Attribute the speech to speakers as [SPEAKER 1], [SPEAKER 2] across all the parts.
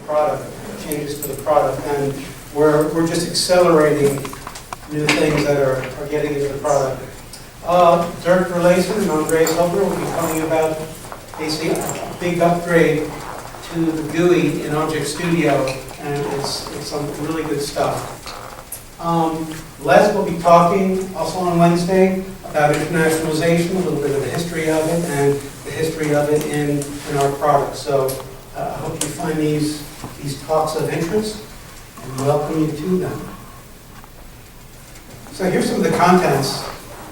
[SPEAKER 1] product, changes to the product, and we're just accelerating new things that are getting into the product. Dirk Verlason and Andreas Hilber will be talking about basically a big upgrade to the GUI in Object Studio, and it's some really good stuff. Les will be talking also on Wednesday about internationalization, a little bit of the history of it, and the history of it in our product. So I hope you find these talks of interest and welcome you to them. So here's some of the contents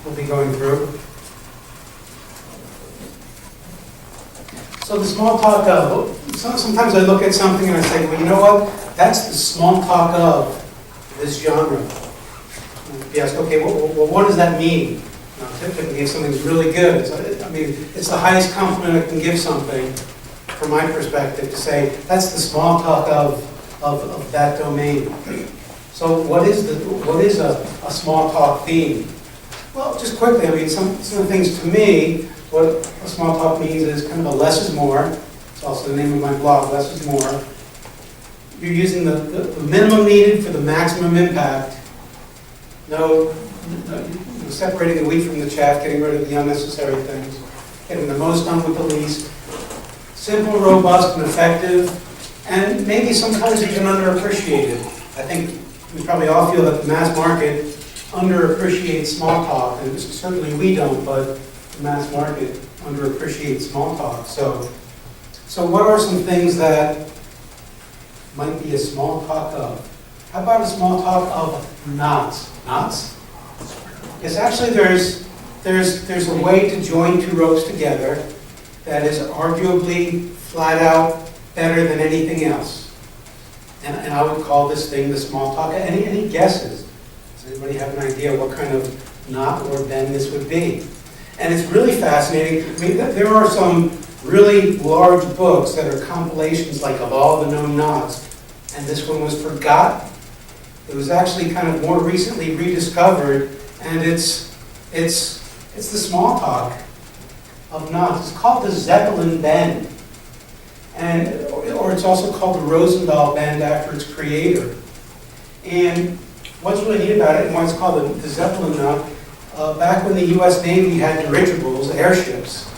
[SPEAKER 1] we'll be going through. So the small talk of, sometimes I look at something and I say, well, you know what? That's the small talk of this genre. You ask, okay, well, what does that mean? Typically, if something's really good, it's the highest compliment I can give something, from my perspective, to say, that's the small talk of that domain. So what is a small talk theme? Well, just quickly, some of the things to me, what a small talk means is kind of a less is more. It's also the name of my blog, Less is More. You're using the minimum needed for the maximum impact. No, separating the wheat from the chaff, getting rid of the unnecessary things, getting the most done with the least. Simple, robust, and effective, and maybe sometimes even underappreciated. I think we probably all feel that the mass market underappreciates small talk, and certainly we don't, but the mass market underappreciates small talk. So what are some things that might be a small talk of? How about a small talk of knots? Knots? Yes, actually there's a way to join two ropes together that is arguably flat out better than anything else. And I would call this thing the small talk. Any guesses? Does anybody have an idea what kind of knot or bend this would be? And it's really fascinating. There are some really large books that are compilations like of all the known knots, and this one was forgotten. It was actually kind of more recently rediscovered, and it's the small talk of knots. It's called the Zeppelin bend, or it's also called the Rosendahl bend after its creator. And what's really neat about it, and why it's called the Zeppelin knot, back when the U.S. Navy had dirigibles, airships,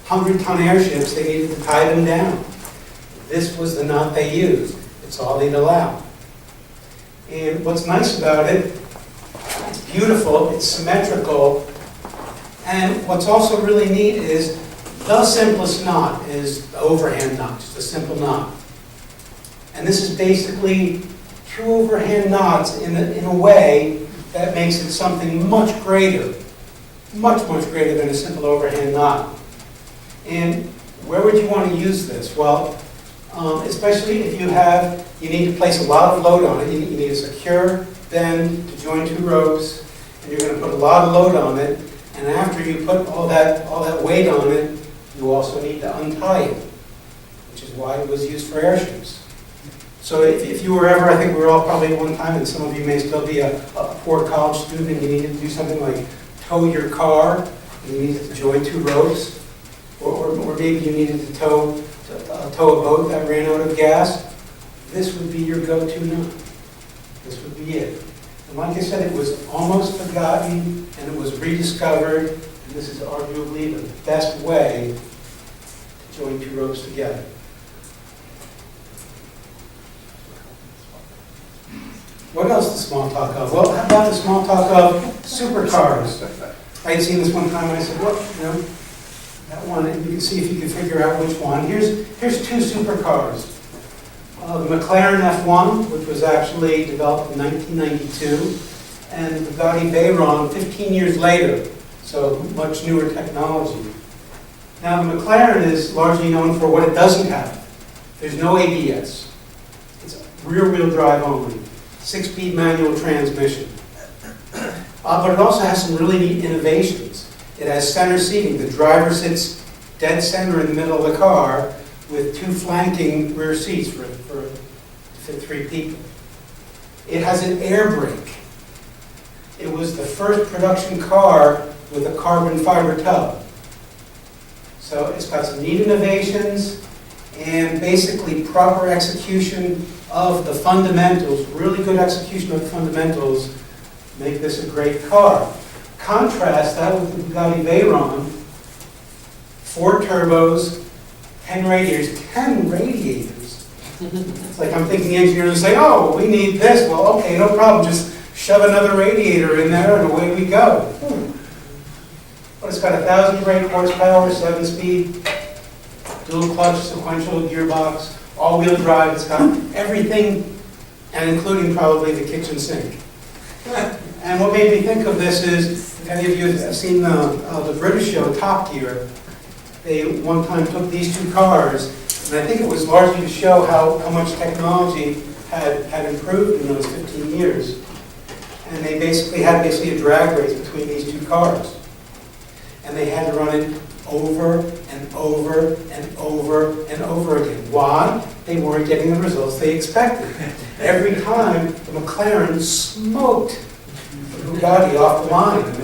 [SPEAKER 1] 100-ton airships, they needed to tie them down. This was the knot they used. It's all they'd allow. And what's nice about it, it's beautiful, it's symmetrical, and what's also really neat is the simplest knot is the overhand knot, just a simple knot. And this is basically two overhand knots in a way that makes it something much greater, much greater than a simple overhand knot. And where would you want to use this? Well, especially if you need to place a lot of load on it. You need a secure bend to join two ropes, and you're going to put a lot of load on it. And after you put all that weight on it, you also need to untie it, which is why it was used for airships. So if you were ever, I think we were all probably at one time, and some of you may still be a poor college student, and you needed to do something like tow your car, and you needed to join two ropes, or maybe you needed to tow a boat that ran out of gas, this would be your go-to knot. This would be it. And like I said, it was almost forgotten, and it was rediscovered, and this is arguably the best way to join two ropes together. What else the small talk of? Well, how about the small talk of supercars? I had seen this one time, and I said, what, that one, and you can see if you can figure out which one. Here's two supercars. The McLaren F1, which was actually developed in 1992, and the Bugatti Veyron 15 years later, so much newer technology. Now, the McLaren is largely known for what it doesn't have. There's no ABS. It's rear-wheel drive only. 6-speed manual transmission. But it also has some really neat innovations. It has center seating. The driver sits dead center in the middle of the car with two flanking rear seats to fit 3 people. It has an air brake. It was the first production car with a carbon fiber tub. So it's got some neat innovations, and basically proper execution of the fundamentals, really good execution of the fundamentals, make this a great car. Contrast that with the Bugatti Veyron, 4 turbos, 10 radiators. 10 radiators. It's like I'm thinking the engineers will say, oh, we need this. Well, okay, no problem. Just shove another radiator in there and away we go. But it's got 1,000 brake horsepower, 7-speed, dual clutch, sequential gearbox, all-wheel drive. It's got everything, and including probably the kitchen sink. And what made me think of this is, if any of you have seen the British show Top Gear, they one time took these 2 cars, and I think it was largely to show how much technology had improved in those 15 years. And they had a drag race between these 2 cars. And they had to run it over and over and over and over again. Why? They weren't getting the results they expected. Every time, the McLaren smoked the Bugatti off the line. And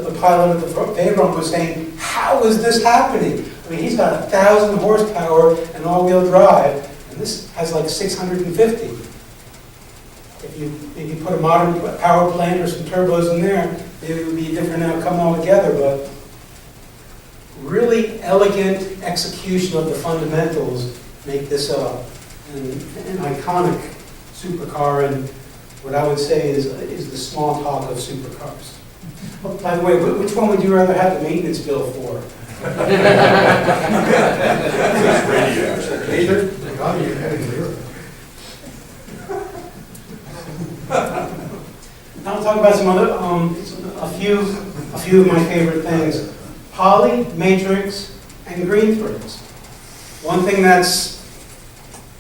[SPEAKER 1] the pilot of the Veyron was saying, how is this happening? I mean, he's got 1,000 horsepower and all-wheel drive, and this has like 650. If you put a modern power plant or some turbos in there, maybe it would be a different outcome altogether, but really elegant execution of the fundamentals make this an iconic supercar, and what I would say is the small talk of supercars. Oh, by the way, which one would you rather have the maintenance bill for?
[SPEAKER 2] Radiator.
[SPEAKER 1] Now I'll talk about some other, a few of my favorite things. Poly, matrix, and green threads. One thing that's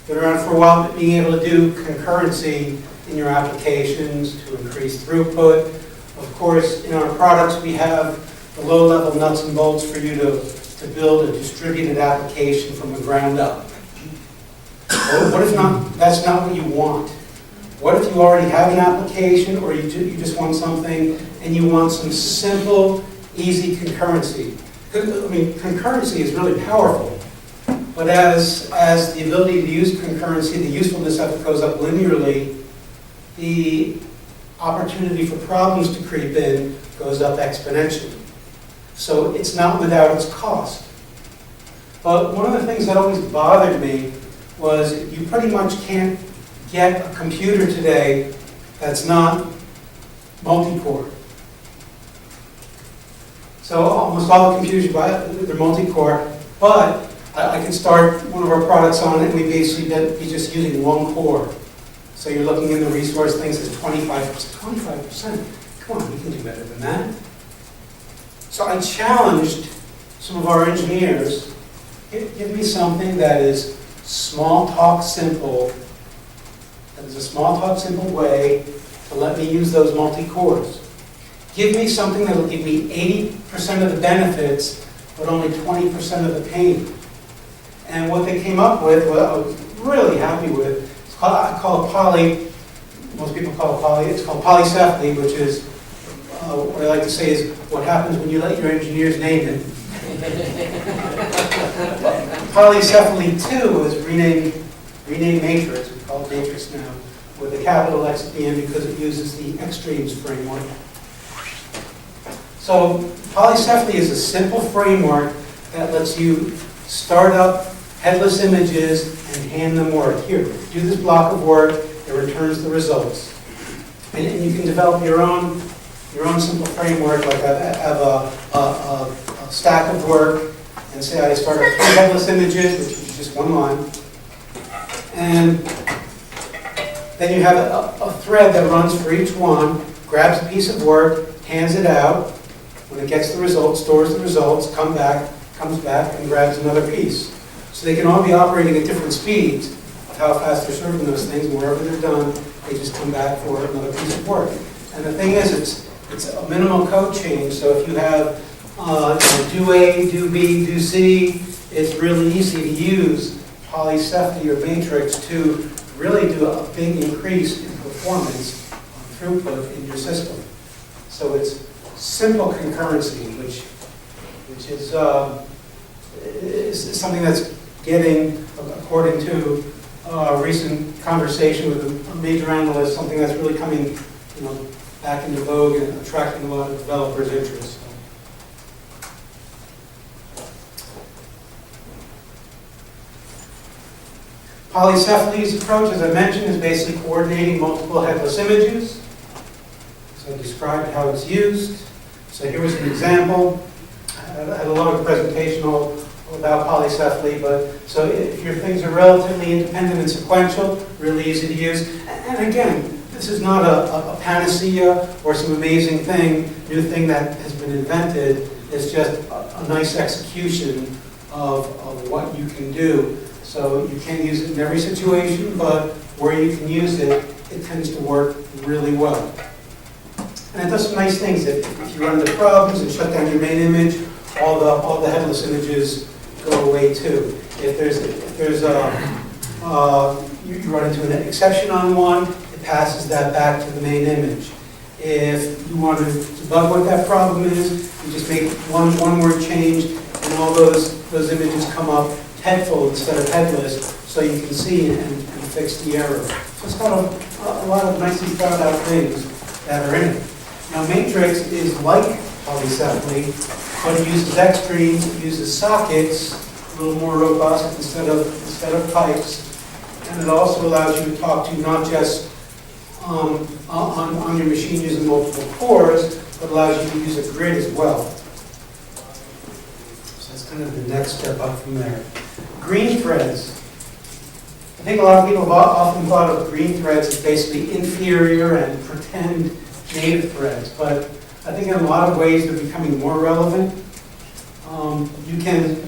[SPEAKER 1] been around for a while, being able to do concurrency in your applications to increase throughput. Of course, in our products, we have the low-level nuts and bolts for you to build a distributed application from the ground up. Well, what if that's not what you want? What if you already have an application, or you just want something and you want some simple, easy concurrency? I mean, concurrency is really powerful, but as the ability to use concurrency, the usefulness of it goes up linearly, the opportunity for problems to creep in goes up exponentially. So it's not without its cost. But one of the things that always bothered me was you pretty much can't get a computer today that's not multi-core. So almost all the computers you buy, they're multi-core, but I can start one of our products on it and we basically be just using 1 core. So you're looking in the resource things as 25%. 25%? Come on, you can do better than that. So I challenged some of our engineers, give me something that is small talk simple, that is a small talk simple way to let me use those multi-cores. Give me something that will give me 80% of the benefits, but only 20% of the pain. And what they came up with, what I was really happy with, I call it poly, most people call it poly, it's called polycephaly, which is, what I like to say is what happens when you let your engineers name it. Polycephaly 2 was renamed Matrix, we call it Matrix now, with a capital X at the end because it uses the extremes framework. So polycephaly is a simple framework that lets you start up headless images and hand them work. Here, do this block of work, it returns the results. And you can develop your own simple framework, like I have a stack of work, and say I start up 3 headless images, which is just 1 line. And then you have a thread that runs for each one, grabs a piece of work, hands it out. When it gets the results, stores the results, comes back, and grabs another piece. So they can all be operating at different speeds of how fast they're serving those things, and wherever they're done, they just come back for another piece of work. And the thing is, it's a minimal code change, so if you have do A, do B, do C, it's really easy to use polycephaly or matrix to really do a big increase in performance, throughput in your system. So it's simple concurrency, which is something that's getting, according to a recent conversation with a major analyst, something that's really coming, back into vogue and attracting a lot of developers' interest. Polycephaly's approach, as I mentioned, is basically coordinating multiple headless images. So I described how it's used. So here was an example. I had a lot of presentation all about polycephaly, but so if your things are relatively independent and sequential, really easy to use. And again, this is not a panacea or some amazing new thing that has been invented. It's just a nice execution of what you can do. So you can't use it in every situation, but where you can use it, it tends to work really well. And it does some nice things. If you run into problems and shut down your main image, all the headless images go away too. If you run into an exception on one, it passes that back to the main image. If you want to debug what that problem is, you just make one word change, and all those images come up headful instead of headless, so you can see and fix the error. So it's got a lot of nicely thought out things that are in it. Now Matrix is like polycephaly, but it uses extremes, it uses sockets, a little more robust instead of pipes, and it also allows you to talk to not just on your machine using multiple cores, but allows you to use a grid as well. So that's kind of the next step up from there. Green threads. I think a lot of people have often thought of green threads as basically inferior and pretend native threads, but I think in a lot of ways they're becoming more relevant. You can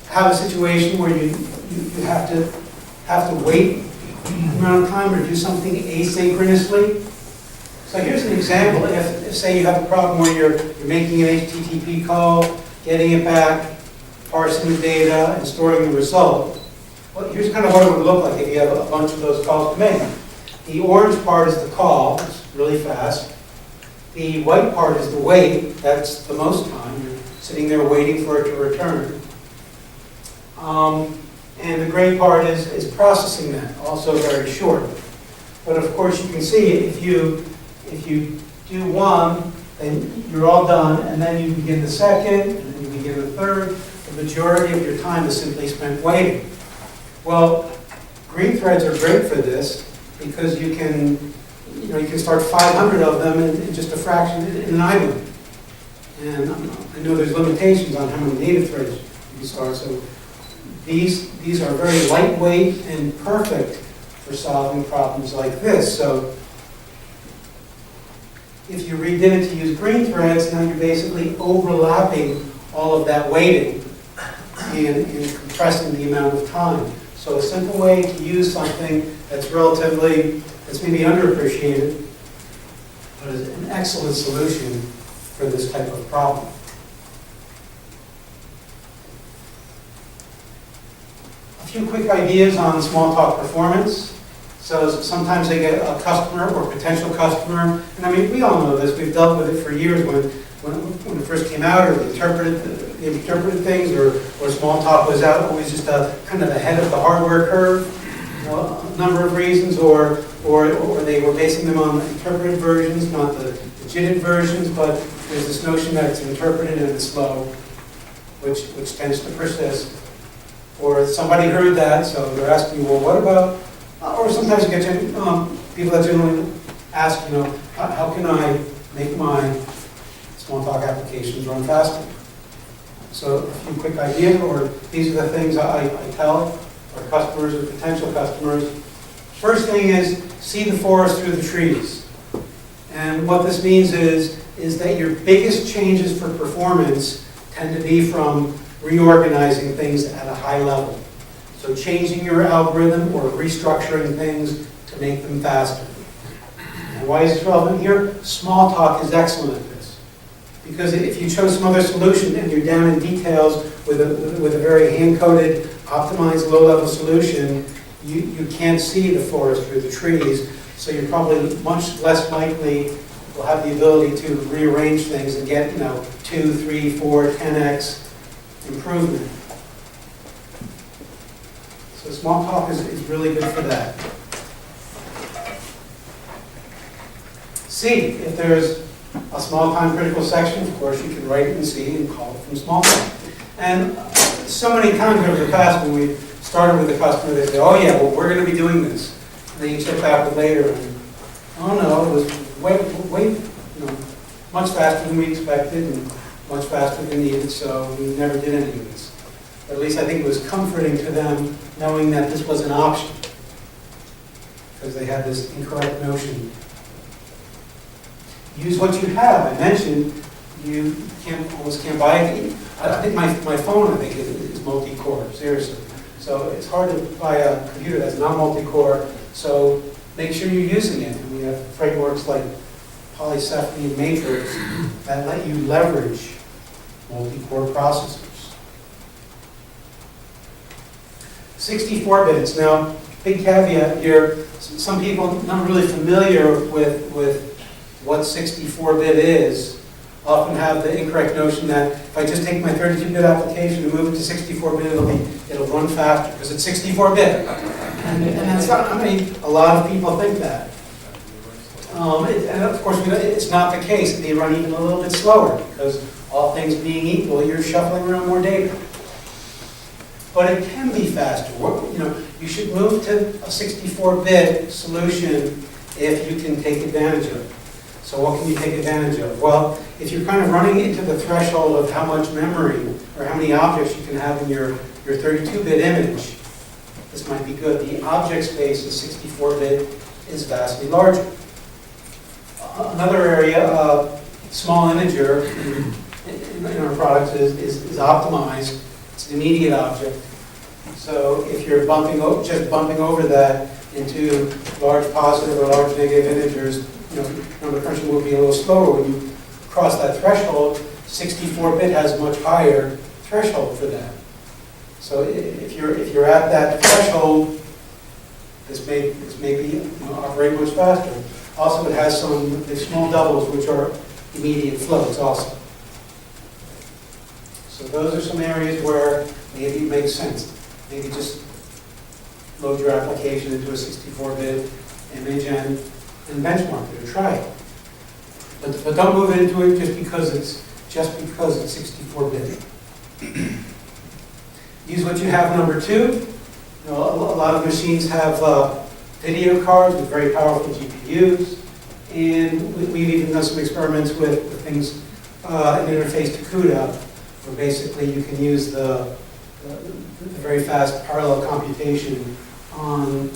[SPEAKER 1] have a situation where you have to wait a amount of time or do something asynchronously. So here's an example. If say you have a problem where you're making an HTTP call, getting it back, parsing the data, and storing the result. Well, here's kind of what it would look like if you have a bunch of those calls to make. The orange part is the call, it's really fast. The white part is the wait, that's the most time. You're sitting there waiting for it to return. And the gray part is processing that, also very short. But of course you can see if you do one, then you're all done, and then you begin the second, and then you begin the third. The majority of your time is simply spent waiting. Well, green threads are great for this because you can start 500 of them in just a fraction in an idle. And I know there's limitations on how many native threads you can start, so these are very lightweight and perfect for solving problems like this. So if you redid it to use green threads, now you're basically overlapping all of that waiting and compressing the amount of time. So a simple way to use something that's maybe underappreciated, but is an excellent solution for this type of problem. A few quick ideas on Smalltalk Performance. So sometimes they get a customer or potential customer, and I mean, we all know this, we've dealt with it for years when it first came out, or they interpreted things, or Smalltalk was out, always just kind of ahead of the hardware curve, a number of reasons, or they were basing them on interpreted versions, not the JITted versions, but there's this notion that it's interpreted and it's slow, which tends to persist. Or somebody heard that, so they're asking, well, what about, or sometimes you get people that generally ask, how can I make my Smalltalk applications run faster? So a few quick ideas, or these are the things I tell our customers or potential customers. First thing is see the forest through the trees. And what this means is that your biggest changes for performance tend to be from reorganizing things at a high level. So changing your algorithm or restructuring things to make them faster. And why is this relevant here? Smalltalk is excellent at this. Because if you chose some other solution and you're down in details with a very hand-coded, optimized low-level solution, you can't see the forest through the trees, so you're probably much less likely will have the ability to rearrange things and get 2, 3, 4, 10x improvement. Smalltalk is really good for that. C, if there's a small time critical section, of course, you can write it in C and call it from Smalltalk. And so many times over the past, when we started with a customer, they say, oh yeah, well, we're going to be doing this. And then you check back with later, and oh no, it was way, much faster than we expected and much faster than needed, so we never did any of this. Or at least I think it was comforting to them knowing that this was an option, because they had this incorrect notion. Use what you have. I mentioned you almost can't buy it. I think my phone, I think, is multi-core, seriously. So it's hard to buy a computer that's not multi-core, so make sure you're using it. And we have frameworks like Polycephy and Matrix that let you leverage multi-core processors. 64 bits. Now, big caveat here, some people not really familiar with what 64-bit is, often have the incorrect notion that if I just take my 32-bit application and move it to 64-bit, it'll run faster because it's 64-bit. And that's not, I mean, a lot of people think that. And of course, it's not the case. They run even a little bit slower because all things being equal, you're shuffling around more data. But it can be faster. You should move to a 64-bit solution if you can take advantage of it. So what can you take advantage of? Well, if you're kind of running into the threshold of how much memory or how many objects you can have in your 32-bit image, this might be good. The object space in 64-bit is vastly larger. Another area, small integer in our products is optimized. It's an immediate object. So if you're just bumping over that into large positive or large negative integers, number crunching will be a little slower. When you cross that threshold, 64-bit has a much higher threshold for that. So if you're at that threshold, this may be operate much faster. Also, it has some small doubles, which are immediate floats also. So those are some areas where maybe it makes sense. Maybe just load your application into a 64-bit image and benchmark it or try it. But don't move into it just because it's 64-bit. Use what you have. Number 2. A lot of machines have video cards with very powerful GPUs, and we've even done some experiments with things, an interface to CUDA, where basically you can use the very fast parallel computation on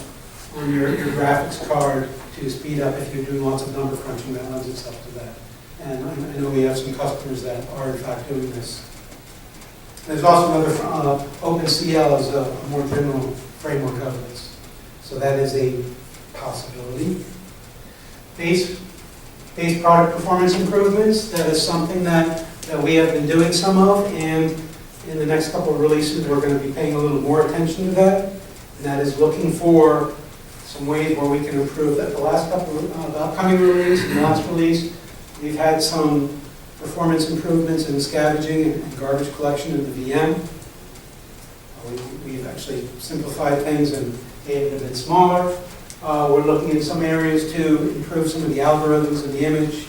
[SPEAKER 1] your graphics card to speed up if you're doing lots of number crunching. That lends itself to that. And I know we have some customers that are in fact doing this. There's also another, OpenCL is a more general framework of this. So that is a possibility. Base product performance improvements, that is something that we have been doing some of, and in the next couple of releases we're going to be paying a little more attention to that. And that is looking for some ways where we can improve that. The last couple of the upcoming release and the last release, we've had some performance improvements in scavenging and garbage collection in the VM. We've actually simplified things and made it a bit smaller. We're looking in some areas to improve some of the algorithms in the image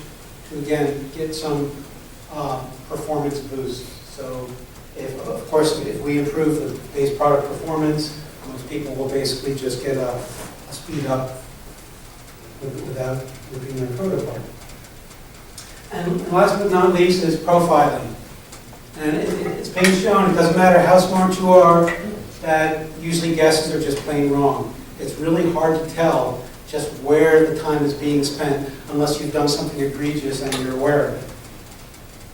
[SPEAKER 1] to, again, get some performance boost. So, of course, if we improve the base product performance, most people will basically just get a speed up without ripping their code apart. And last but not least is profiling. And it's being shown, it doesn't matter how smart you are, that usually guesses are just plain wrong. It's really hard to tell just where the time is being spent unless you've done something egregious and you're aware of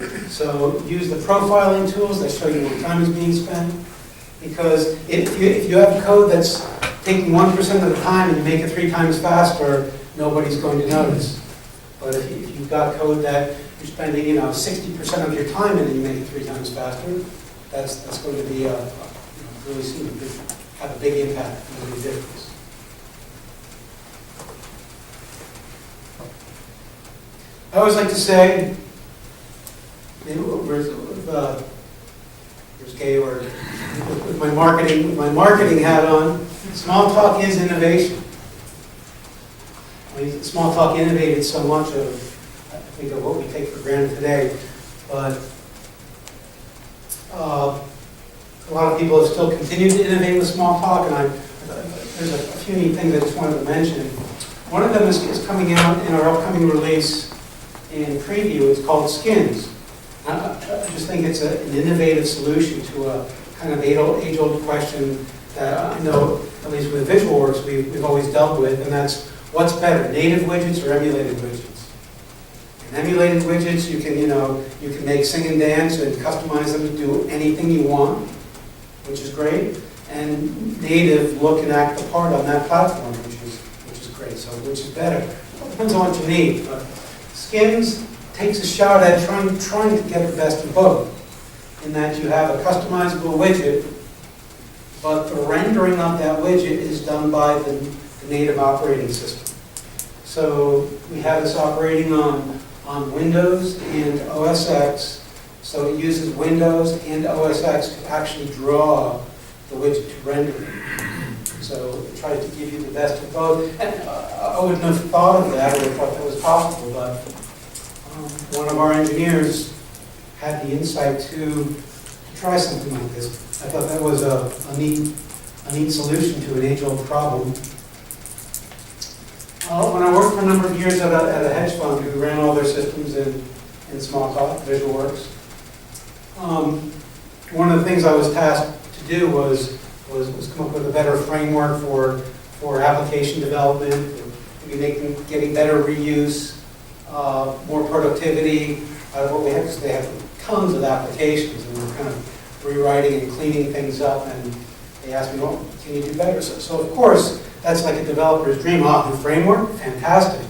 [SPEAKER 1] it. So use the profiling tools that show you what time is being spent, because if you have code that's taking 1% of the time and you make it 3 times faster, nobody's going to notice. But if you've got code that you're spending 60% of your time in and you make it 3 times faster, that's going to be really have a big impact and a big difference. I always like to say, where's Gay, or with my marketing hat on, Smalltalk is innovation. I mean, Smalltalk innovated so much of, I think, of what we take for granted today, but a lot of people have still continued to innovate with Smalltalk, and there's a few neat things I just wanted to mention. One of them is coming out in our upcoming release in preview. It's called Skins. I just think it's an innovative solution to a kind of age-old question that I know, at least with VisualWorks, we've always dealt with, and that's what's better, native widgets or emulated widgets? And emulated widgets, you can make sing and dance and customize them to do anything you want, which is great. And native look and act the part on that platform, which is great. So which is better? Well, it depends on what you need. But Skins takes a shot at trying to get the best of both, in that you have a customizable widget, but the rendering of that widget is done by the native operating system. So we have this operating on Windows and OS X, so it uses Windows and OS X to actually draw the widget to render it. So it tries to give you the best of both. And I wouldn't have thought of that or thought that was possible, but one of our engineers had the insight to try something like this. I thought that was a neat solution to an age-old problem. When I worked for a number of years at a hedge fund who ran all their systems in Smalltalk, VisualWorks, one of the things I was tasked to do was come up with a better framework for application development, maybe getting better reuse, more productivity out of what we have, because they have tons of applications, and we're kind of rewriting and cleaning things up, and they asked me, well, can you do better? So of course, that's like a developer's dream. The framework, fantastic.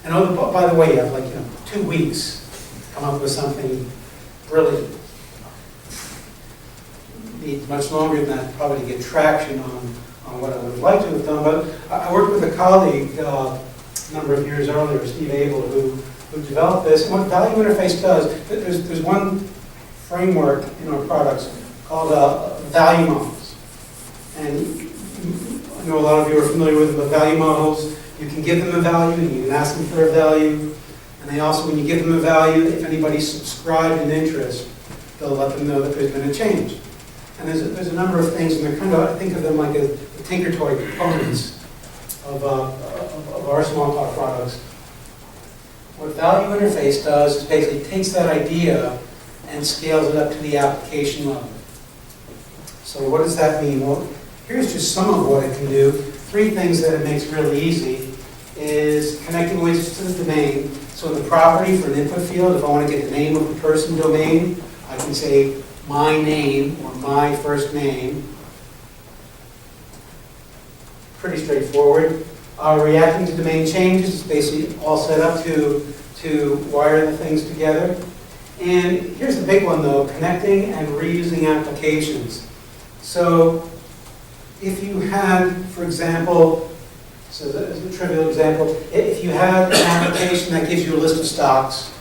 [SPEAKER 1] And by the way, you have 2 weeks to come up with something brilliant. Need much longer than that probably to get traction on what I would like to have done. But I worked with a colleague a number of years earlier, Steve Abel, who developed this. And what Value Interface does, there's one framework in our products called value models. And I know a lot of you are familiar with them, but value models, you can give them a value and you can ask them for a value. And they also, when you give them a value, if anybody's subscribed in interest, they'll let them know that there's been a change. And there's a number of things, and they're kind of, I think of them like the Tinker Toy components of our Smalltalk products. What Value Interface does is basically takes that idea and scales it up to the application level. So what does that mean? Well, here's just some of what it can do. 3 things that it makes really easy is connecting widgets to the domain. So in the property for an input field, if I want to get the name of the person domain, I can say my name or my first name. Pretty straightforward. Reacting to domain changes is basically all set up to wire the things together. And here's the big one though, connecting and reusing applications. So if you had, for example, so as a trivial example, if you had an application that gives you a list of stocks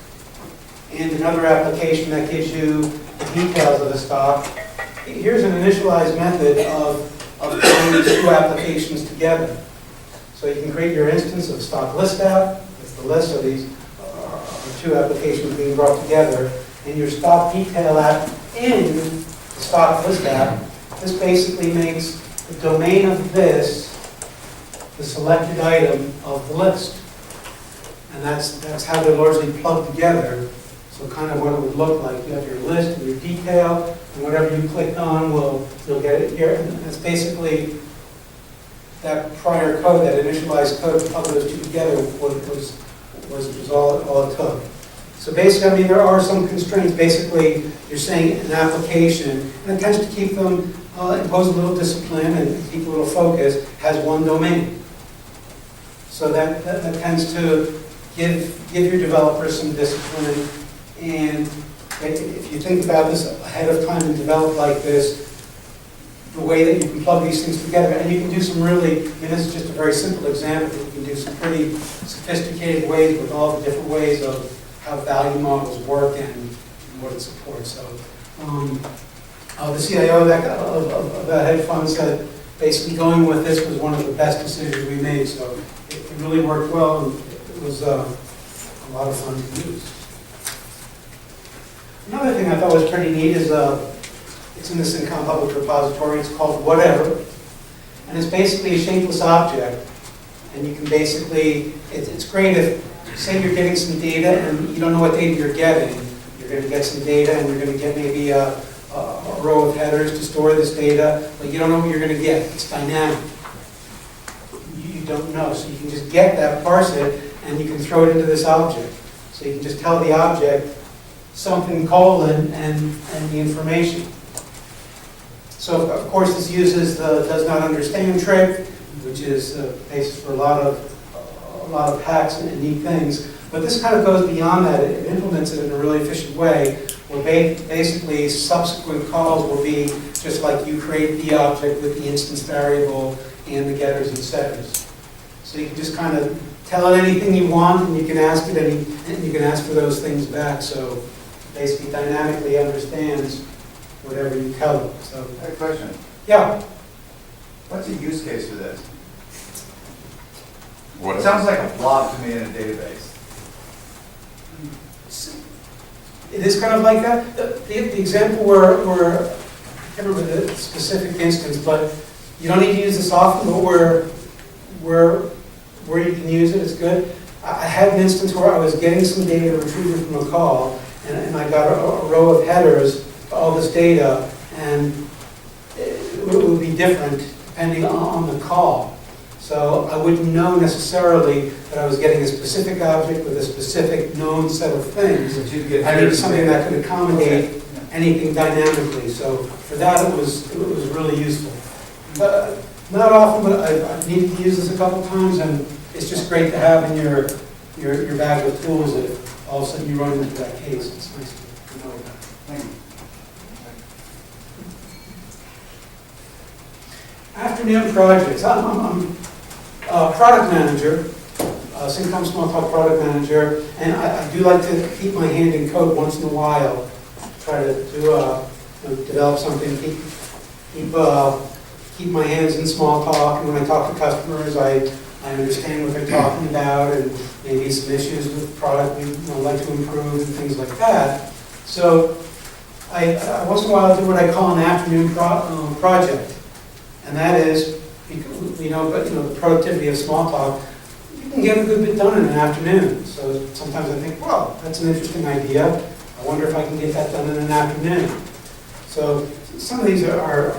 [SPEAKER 1] and another application that gives you the details of the stock, here's an initialized method of putting these 2 applications together. So you can create your instance of stock list app. It's the list of these 2 applications being brought together, and your stock detail app in the stock list app. This basically makes the domain of this the selected item of the list. And that's how they're largely plugged together. So kind of what it would look like. You have your list and your detail, and whatever you click on, you'll get it here. And that's basically that prior code, that initialized code to plug those 2 together was all it took. So basically, I mean, there are some constraints. Basically, you're saying an application, and it tends to keep them, impose a little discipline and keep a little focus, has 1 domain. So that tends to give your developers some discipline. And if you think about this ahead of time and develop like this, the way that you can plug these things together, and you can do some really, I mean, this is just a very simple example, but you can do some pretty sophisticated ways with all the different ways of how value models work and what it supports. So the CIO of that hedge fund said basically going with this was one of the best decisions we made, so it really worked well, and it was a lot of fun to use. Another thing I thought was pretty neat is it's in this Incom public repository. It's called Whatever, and it's basically a shapeless object. And you can basically, it's great if, say you're getting some data and you don't know what data you're getting. You're going to get some data and you're going to get maybe a row of headers to store this data, but you don't know what you're going to get. It's dynamic. You don't know, so you can just get that, parse it, and you can throw it into this object. So you can just tell the object something colon and the information. So of course this uses the does not understand trick, which is the basis for a lot of hacks and neat things. But this kind of goes beyond that. It implements it in a really efficient way, where basically subsequent calls will be just like you create the object with the instance variable and the getters and setters. So you can just kind of tell it anything you want, and you can ask it and you can ask for those things back. So basically dynamically understands whatever you tell it. So
[SPEAKER 2] I have a question.
[SPEAKER 1] Yeah.
[SPEAKER 2] What's the use case for this?
[SPEAKER 3] What?
[SPEAKER 2] It sounds like a blob to me in a database.
[SPEAKER 1] It is kind of like that. The example where I can't remember the specific instance, but you don't need to use this often, but where you can use it, it's good. I had an instance where I was getting some data retrieved from a call, and I got a row of headers to all this data, and it would be different depending on the call. So I wouldn't know necessarily that I was getting a specific object with a specific known set of things. I needed something that could accommodate anything dynamically. So for that, it was really useful. But not often, but I've needed to use this a couple times, and it's just great to have in your bag of tools if all of a sudden you run into that case. It's nice to know that.
[SPEAKER 2] Thank you.
[SPEAKER 1] Afternoon projects. I'm a product manager, Syncom Smalltalk product manager, and I do like to keep my hand in code once in a while. Try to develop something, keep my hands in Smalltalk, and when I talk to customers, I understand what they're talking about, and maybe some issues with the product we like to improve and things like that. So I once in a while do what I call an afternoon project. And that is, the productivity of Smalltalk, you can get a good bit done in an afternoon. So sometimes I think, well, that's an interesting idea. I wonder if I can get that done in an afternoon. So some of these are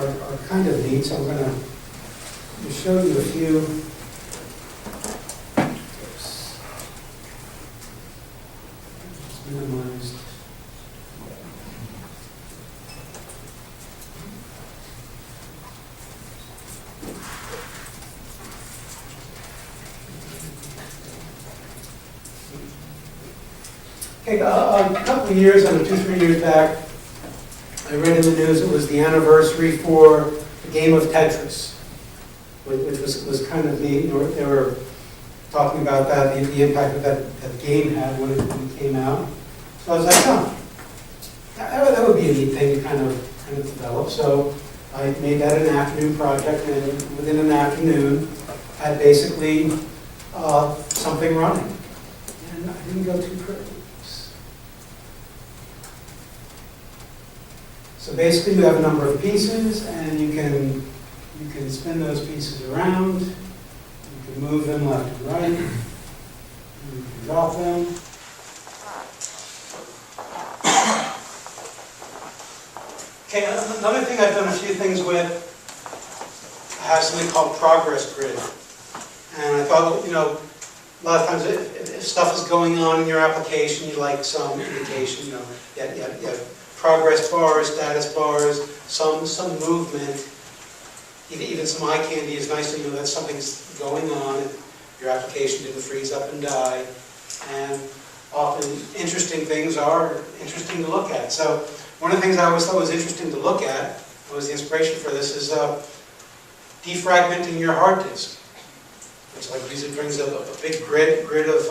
[SPEAKER 1] kind of neat, so I'm going to show you a few. Oops. It's minimized. Okay, a couple of years, 2-3 years back, I read in the news it was the anniversary for the game of Tetris, which was kind of neat. They were talking about that, the impact that game had when it came out. So I was like, oh, that would be a neat thing to kind of develop. So I made that an afternoon project, and within an afternoon, had basically something running. And I didn't go too crazy. So basically, you have a number of pieces, and you can spin those pieces around. You can move them left and right. You can drop them. Okay, another thing I've done a few things with, I have something called Progress Grid. And I thought, a lot of times if stuff is going on in your application, you like some indication, you have progress bars, status bars, some movement, even some eye candy is nice to know that something's going on. Your application didn't freeze up and die. And often interesting things are interesting to look at. So one of the things I always thought was interesting to look at, was the inspiration for this, is defragmenting your hard disk. Which it brings a big grid of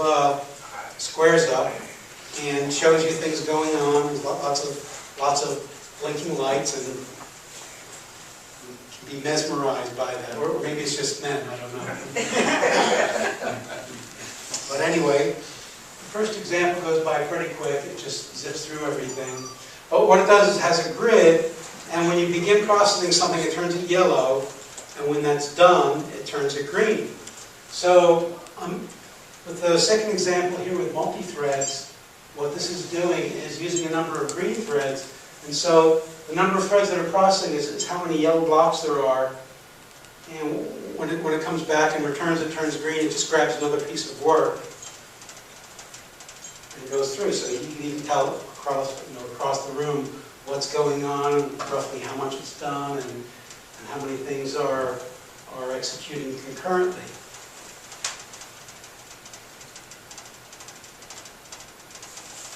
[SPEAKER 1] squares up and shows you things going on. There's lots of blinking lights, and be mesmerized by that, or maybe it's just men, I don't know. But anyway, the first example goes by pretty quick, it just zips through everything. But what it does is it has a grid, and when you begin processing something, it turns it yellow, and when that's done, it turns it green. So, with the second example here with multi-threads, what this is doing is using a number of green threads, and so the number of threads that are processing is how many yellow blocks there are, and when it comes back and returns, it turns green, it just grabs another piece of work, and it goes through. So you can even tell across the room what's going on, roughly how much it's done, and how many things are executing concurrently.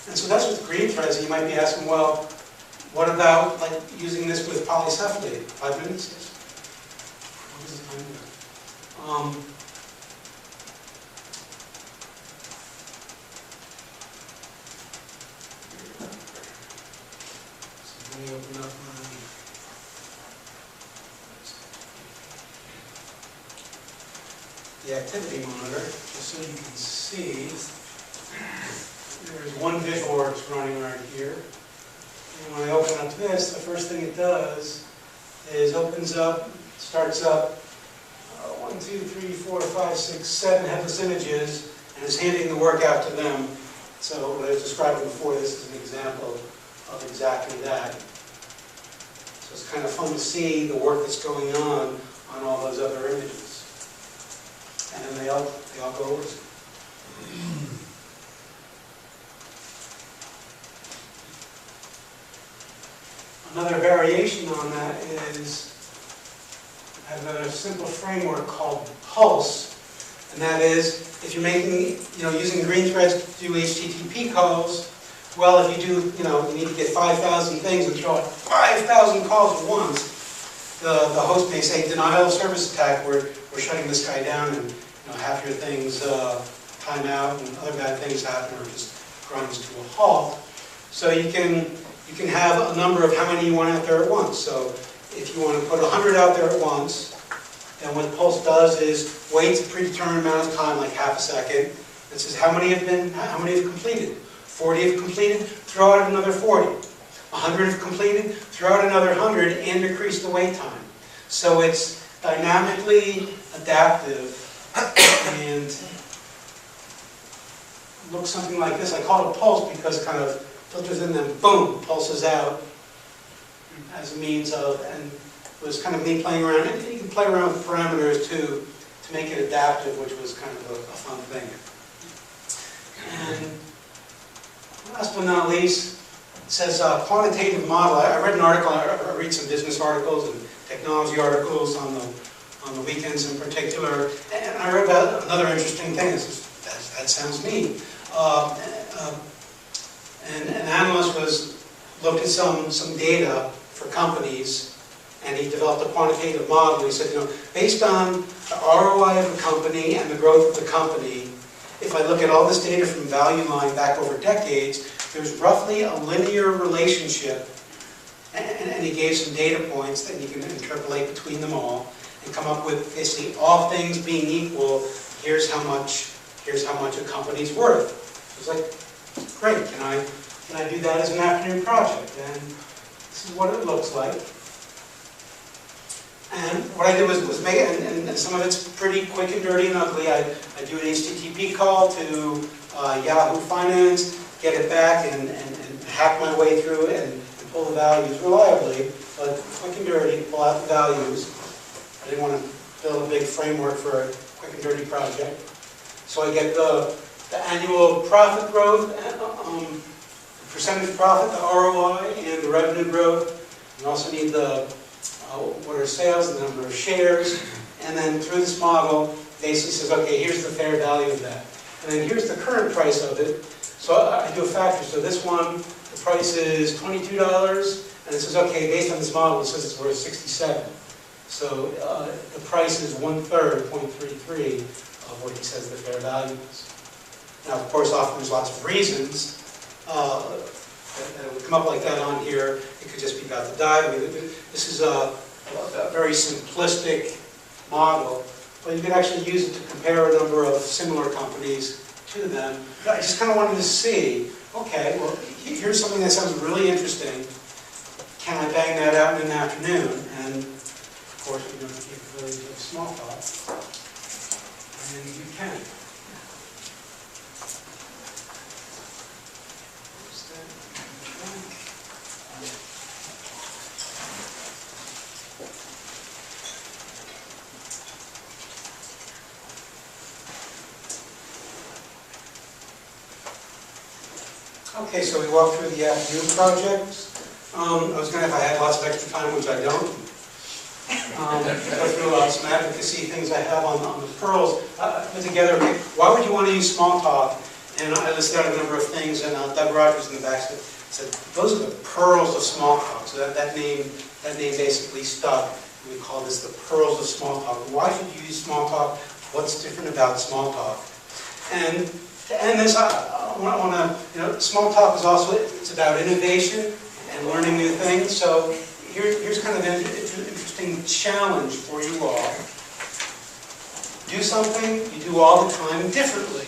[SPEAKER 1] And so that's with green threads, and you might be asking, well, what about like using this with polycephalate? 5 minutes? Yes. What is the time there? So let me open up the activity monitor, just so you can see. There's one visual works running right here. And when I open up this, the first thing it does is starts up 1, 2, 3, 4, 5, 6, 7 headless images, and is handing the work out to them. So what I was describing before, this is an example of exactly that. So it's kind of fun to see the work that's going on all those other images. And then they all go over. Another variation on that is I have a simple framework called Pulse, and that is if you're making, using green threads to do HTTP calls. Well, if you do, you need to get 5,000 things and throw out 5,000 calls at once, the host may say denial of service attack. We're shutting this guy down, and half your things time out, and other bad things happen, or just grinds to a halt. So you can have a number of how many you want out there at once. So if you want to put 100 out there at once, then what Pulse does is waits a predetermined amount of time, like half a second, and says how many have completed. 40 have completed, throw out another 40. 100 have completed, throw out another 100, and decrease the wait time. So it's dynamically adaptive, and looks something like this. I call it Pulse because it kind of filters in, then boom, pulses out as a means of, and it was kind of me playing around. And you can play around with parameters too to make it adaptive, which was kind of a fun thing. And last but not least, it says quantitative model. I read an article, I read some business articles and technology articles on the weekends in particular, and I read about another interesting thing. That sounds neat. And an analyst looked at some data for companies, and he developed a quantitative model. He said, based on the ROI of the company and the growth of the company, if I look at all this data from value line back over decades, there's roughly a linear relationship, and he gave some data points that you can interpolate between them all and come up with basically all things being equal, here's how much a company's worth. So it's like, great, can I do that as an afternoon project? And this is what it looks like. And what I did was make it, and some of it's pretty quick and dirty and ugly. I do an HTTP call to Yahoo Finance, get it back, and hack my way through it and pull the values reliably, but quick and dirty, pull out the values. I didn't want to build a big framework for a quick and dirty project. So I get the annual profit growth, the percentage profit, the ROI, and the revenue growth. You also need the what are sales, the number of shares, and then through this model, basically says, okay, here's the fair value of that. And then here's the current price of it. So I do a factor. So this one, the price is $22, and it says, okay, based on this model, it says it's worth $67. So the price is 1/3, 0.33 of what he says the fair value is. Now, of course, often there's lots of reasons that would come up like that on here. It could just be about the die. I mean, this is a very simplistic model, but you could actually use it to compare a number of similar companies to them. But I just kind of wanted to see, okay, well, here's something that sounds really interesting. Can I bang that out in an afternoon? And of course, we know the capabilities of Smalltalk, and you can. Okay, so we walked through the afternoon project. I was going to, if I had lots of extra time, which I don't, go through some advocacy things I have on the pearls. Put together, okay, why would you want to use Smalltalk? And I listed out a number of things, and Doug Rogers in the back said, those are the pearls of Smalltalk. So that name basically stuck. We call this the pearls of Smalltalk. Why should you use Smalltalk? What's different about Smalltalk? And to end this, I want to, Smalltalk is also, it's about innovation and learning new things. So here's kind of an interesting challenge for you all. Do something you do all the time differently.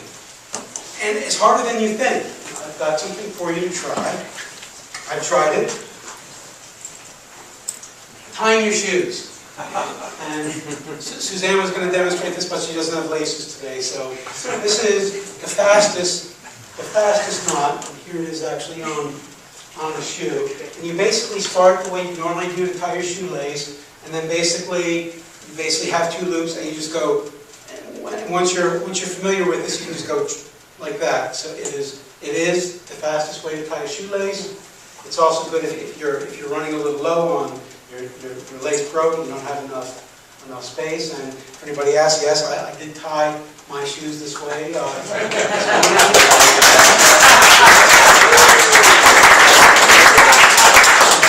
[SPEAKER 1] And it's harder than you think. I've got something for you to try. I've tried it. Tying your shoes. And Suzanne was going to demonstrate this, but she doesn't have laces today. So this is the fastest knot. Here it is actually on a shoe. And you basically start the way you normally do to tie your shoelace, and then basically you have two loops, and you just go. And once you're familiar with this, you can just go like that. So it is the fastest way to tie a shoelace. It's also good if you're running a little low on your lace broke, you don't have enough space. And if anybody asks, yes, I did tie my shoes this way. I'm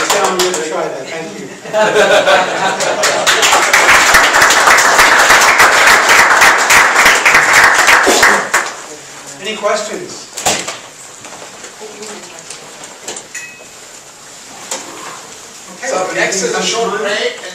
[SPEAKER 1] telling you to try that. Thank you. Any questions?
[SPEAKER 3] So next is a short break.